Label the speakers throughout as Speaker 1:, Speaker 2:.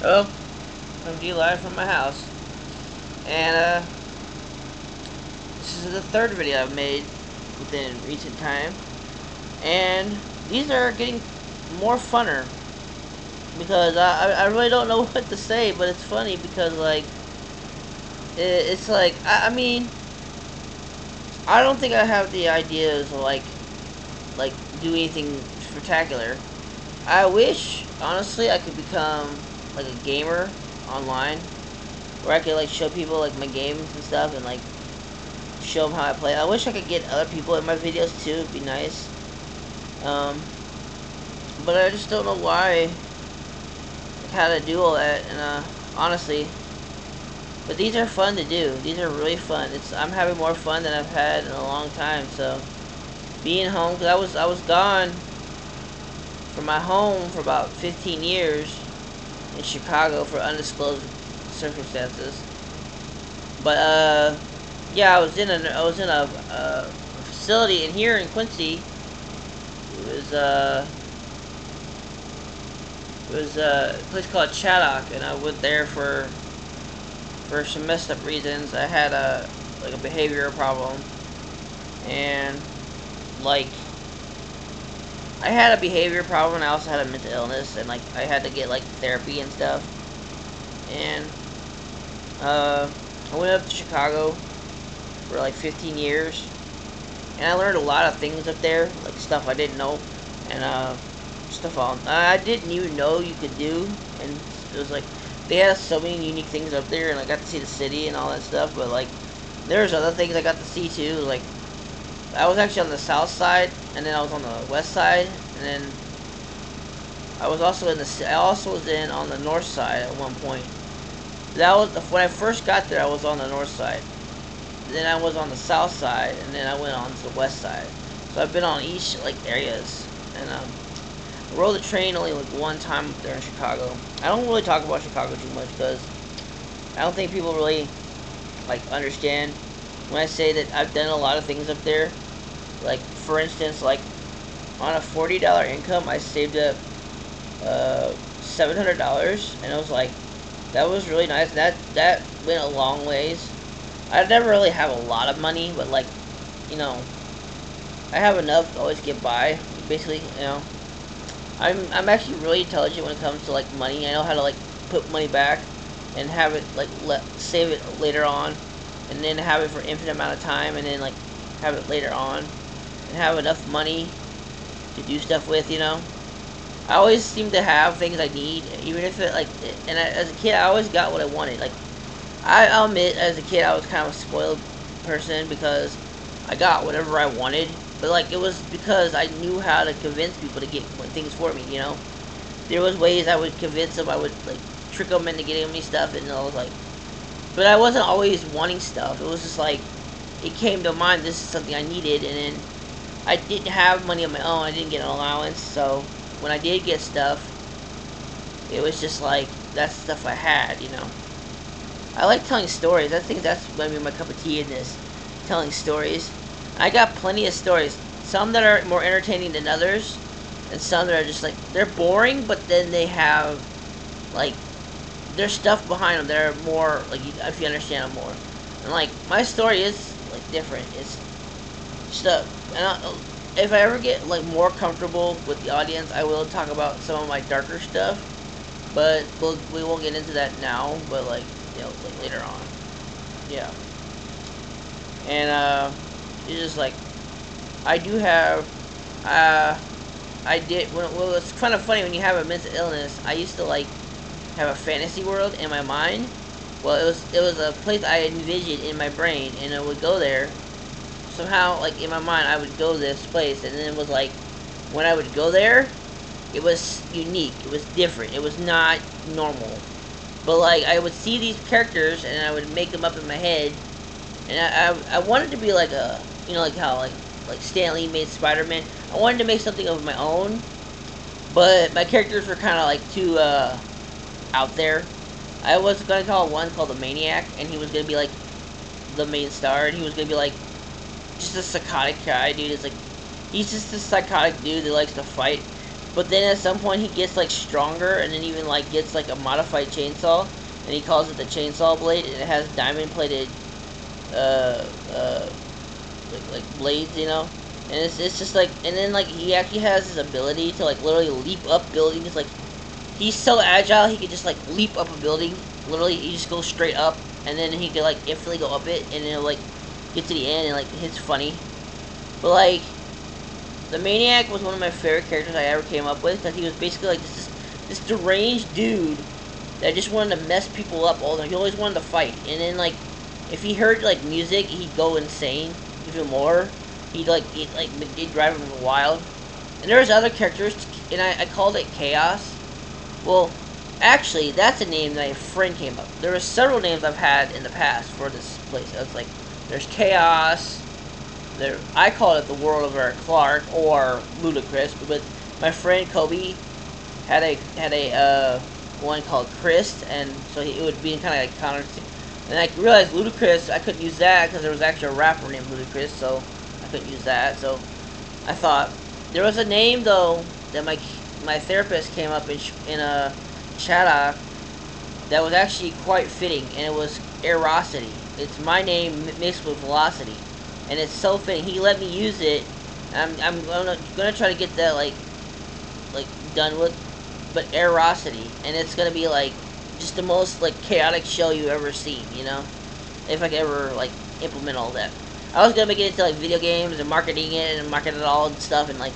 Speaker 1: Oh, I'm D live from my house, and this is the third video I've made within recent time, and these are getting more funner because I really don't know what to say, but it's funny because like it's like I mean I don't think I have the ideas to like do anything spectacular. I wish honestly I could become like a gamer online where I could like show people like my games and stuff and like show them how I play. I wish I could get other people in my videos too. It'd be nice. Um, but I just don't know why, like, how to do all that. And honestly, but these are fun to do. These are really fun. I'm having more fun than I've had in a long time. So being home, cause I was gone from my home for about 15 years in Chicago for undisclosed circumstances. But yeah, I was in a facility in here in Quincy. It was a place called Chaddock, and I went there for some messed up reasons. I had a behavioral problem, and like I had a behavior problem, and I also had a mental illness, and like I had to get like therapy and stuff. And I went up to Chicago for like 15 years, and I learned a lot of things up there, like stuff I didn't know, and stuff I didn't even know you could do, and it was like they had so many unique things up there, and I got to see the city and all that stuff. But like, there's other things I got to see too. Like, I was actually on the south side, and then I was on the west side, and then I also was in on the north side at one point. That was when I first got there. I was on the north side. Then I was on the south side, and then I went on to the west side. So I've been on each like areas, and I rode the train only like one time up there in Chicago. I don't really talk about Chicago too much because I don't think people really like understand when I say that I've done a lot of things up there. Like for instance, like on a $40 income, I saved up $700, and it was like that was really nice. That went a long ways. I never really have a lot of money, but like, you know, I have enough to always get by. Basically, you know, I'm actually really intelligent when it comes to like money. I know how to like put money back and have it like save it later on, and then have it for infinite amount of time, and then like have it later on, and have enough money to do stuff with. You know, I always seem to have things I need, even if it like. And as a kid, I always got what I wanted. Like I'll admit, as a kid, I was kind of a spoiled person because I got whatever I wanted. But like, it was because I knew how to convince people to get things for me. You know, there was ways I would convince them. I would like trick them into getting me stuff, and I was like, but I wasn't always wanting stuff. It was just like it came to mind. This is something I needed, and then I didn't have money of my own. I didn't get an allowance, so when I did get stuff, it was just like that's stuff I had. You know. I like telling stories. I think that's going to be my cup of tea in this. Telling stories. I got plenty of stories. Some that are more entertaining than others. And some that are just like, they're boring, but then they have, like, there's stuff behind them that are more, like, if you understand them more. And, like, my story is, like, different. It's stuff. And if I ever get, like, more comfortable with the audience, I will talk about some of my darker stuff. But we won't get into that now, but, like, you know, like later on. Yeah. And it's just like I do have I did well it's kind of funny when you have a mental illness. I used to like have a fantasy world in my mind. Well, it was a place I envisioned in my brain, and I would go there. Somehow, like in my mind, I would go to this place, and then it was like when I would go there, it was unique. It was different. It was not normal. But like I would see these characters and I would make them up in my head, and I wanted to be like a like how like Stan Lee made Spider-Man. I wanted to make something of my own, but my characters were kind of like too out there. I was gonna call one called the Maniac, and he was gonna be like the main star, and he was gonna be like just a psychotic guy, dude. It's like he's just a psychotic dude that likes to fight. But then at some point he gets like stronger, and then even like gets like a modified chainsaw, and he calls it the chainsaw blade, and it has diamond plated uh, uh, like blades, you know. And it's just like, and then like he actually has his ability to like literally leap up buildings. Like he's so agile, he could just like leap up a building. Literally, he just goes straight up, and then he could like instantly go up it, and then like get to the end, and like it's funny. But like the Maniac was one of my favorite characters I ever came up with, because he was basically like this deranged dude that just wanted to mess people up all the time. He always wanted to fight, and then like if he heard like music, he'd go insane even more. He'd drive him wild. And there was other characters, and I called it Chaos. Well, actually, that's a name that a friend came up. There were several names I've had in the past for this place. It's like there's Chaos. There, I call it the World of Eric Clark or Ludacris, but my friend Kobe had a one called Chris, and so it would be kind of like counter. And I realized Ludacris, I couldn't use that because there was actually a rapper named Ludacris, so I couldn't use that. So I thought there was a name though that my therapist came up in a chat that was actually quite fitting, and it was Erirosity. It's my name mixed with velocity, and it's so fitting. He let me use it. And I'm gonna try to get that like done with, but Erirosity, and it's gonna be like just the most like chaotic show you ever seen, you know, if I could ever like implement all that. I was gonna make it into like video games and marketing it and market it all and stuff, and like,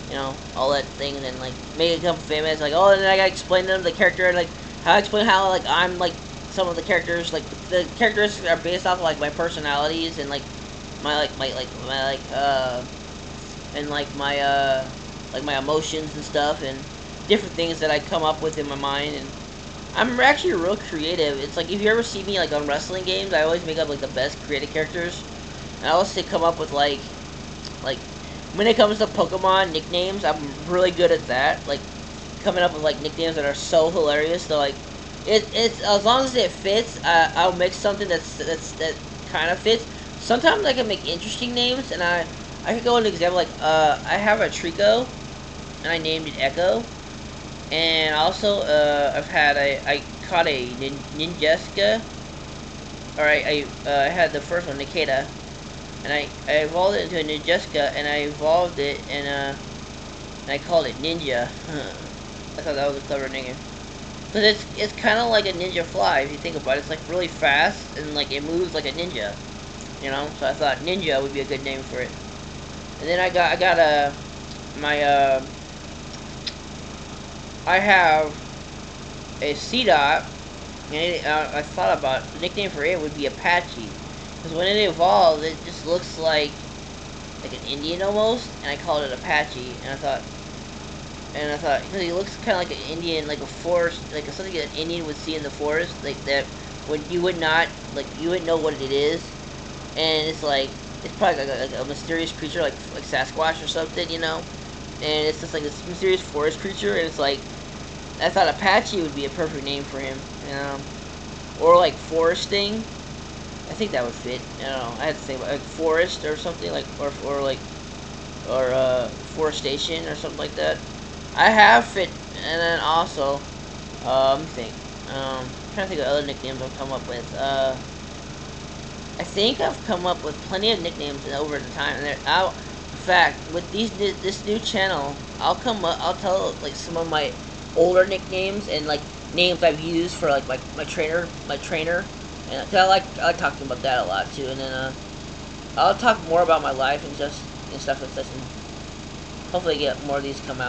Speaker 1: you know, all that thing, and then like make it become famous. Like, oh, and then I gotta explain to them the character, and like how I explain how like I'm like some of the characters, like the characteristics are based off of like my personalities and like my and like my emotions and stuff, and different things that I come up with in my mind. And I'm actually real creative. It's like if you ever see me like on wrestling games, I always make up like the best creative characters. And I also come up with like when it comes to Pokemon nicknames, I'm really good at that. Like coming up with like nicknames that are so hilarious. So like it's as long as it fits, I'll make something that kind of fits. Sometimes I can make interesting names, and I could go into example like I have a Trico, and I named it Echo. And also, I caught a Ninjeska, or I had the first one, Nikita, and I evolved it into a Ninjeska, and I evolved it, and I called it Ninja. I thought that was a clever name. Because it's kind of like a ninja fly, if you think about it. It's like really fast, and like it moves like a ninja, you know? So I thought Ninja would be a good name for it. And then I got I have a C-Dot, and I thought about the nickname for it would be Apache, because when it evolves, it just looks like an Indian almost, and I called it Apache, and I thought, because he looks kind of like an Indian, like a forest, like something that an Indian would see in the forest, like that, when you would not, like, you wouldn't know what it is, and it's like, it's probably like a mysterious creature, like Sasquatch or something, you know, and it's just like this mysterious forest creature, and it's like, I thought Apache would be a perfect name for him, you know, or like Foresting. I think that would fit. I don't know. I had to think about like Forest or something, like or Forestation or something like that. I have fit, and then also, let me think. I'm trying to think of other nicknames I've come up with. I think I've come up with plenty of nicknames over the time, and in fact, with this new channel, I'll tell like some of my older nicknames and like names I've used for like my trainer, and 'cause I like talking about that a lot too. And then I'll talk more about my life and stuff and such, and hopefully get more of these come out.